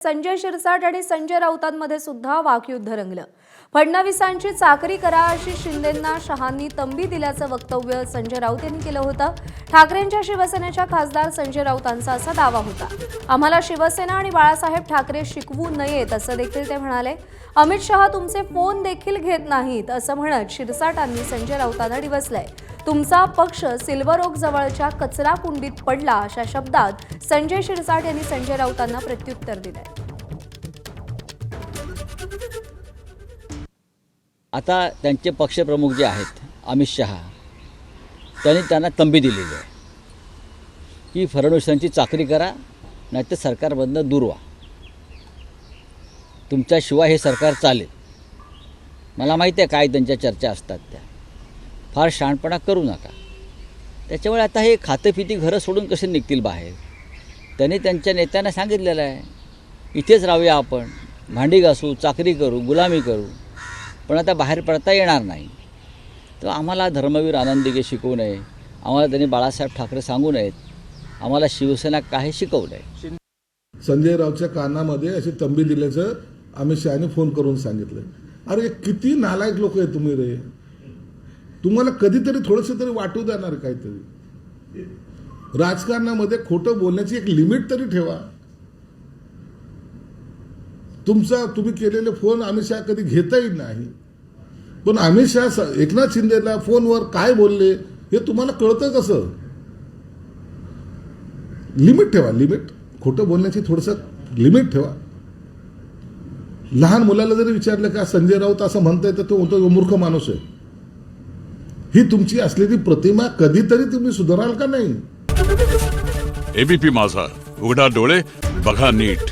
संजय शिरसाट आणि संजय राऊतांमध्ये सुद्धा वाकयुद्ध रंगलं। फडणवीसांची चाकरी करा अशी शिंदेंना शहांनी तंबी दिल्याचं वक्तव्य संजय राऊत यांनी केलं होतं। ठाकरेंच्या शिवसेनेच्या खासदार संजय राऊतांचा असा दावा होता, आम्हाला शिवसेना आणि बाळासाहेब ठाकरे शिकवू नयेत असं देखील ते म्हणाले। अमित शहा तुमचे फोन देखील घेत नाहीत असं म्हणत शिरसाटांनी संजय राऊतांना डिवचलंय। तुमचा पक्ष सिल्वर ओक जवळच्या कचरा कुंडीत पडला अशा शब्दात संजय शिरसाट यांनी संजय राऊतांना प्रत्युत्तर दिलंय। आता त्यांचे पक्षप्रमुख जे आहेत अमित शहा त्यांनी त्यांना तंबी दिलेली आहे की फडणवीसांची चाकरी करा नाहीतर सरकारमधनं दूर व्हा, तुमच्याशिवाय हे सरकार चालेल। मला माहिती आहे काय त्यांच्या चर्चा असतात, त्या फार शहाणपणा करू नका। त्याच्यामुळे आता हे खातेपिती घरं सोडून कसे निघतील बाहेर। त्यांनी त्यांच्या नेत्यांना सांगितलेलं आहे इथेच राहूया, आपण भांडी घासू, चाकरी करू, गुलामी करू, पण आता बाहेर पडता येणार नाही। तर आम्हाला धर्मवीर आनंदीगे शिकवू नये, आम्हाला त्यांनी बाळासाहेब ठाकरे सांगू नयेत, आम्हाला शिवसेना काही शिकवू नये। संजय राऊतच्या कानामध्ये अशी तंबी दिल्याचं अमित शहाने फोन करून सांगितलं। अरे किती नालायक लोक आहे तुम्ही रे, तुम्हाला कधीतरी थोडंसं तरी वाटू देणार काहीतरी। राजकारणामध्ये खोटं बोलण्याची एक लिमिट तरी ठेवा। तुम्ही केलेले फोन अमित शहा कधी घेताही नाही, पण अमित शहा एकनाथ शिंदेला फोनवर काय बोलले हे तुम्हाला कळतं कसं? लिमिट ठेवा, लिमिट। खोटं बोलण्याची थोडंसं लिमिट ठेवा। लहान मुलाला जरी विचारलं का संजय राऊत असं म्हणताय तर तो म्हणतो मूर्ख माणूस आहे। ही तुमची असलेली प्रतिमा कधीतरी तुम्ही सुधाराल का नाही? एबीपी माझा, उघडा डोळे बघा नीट।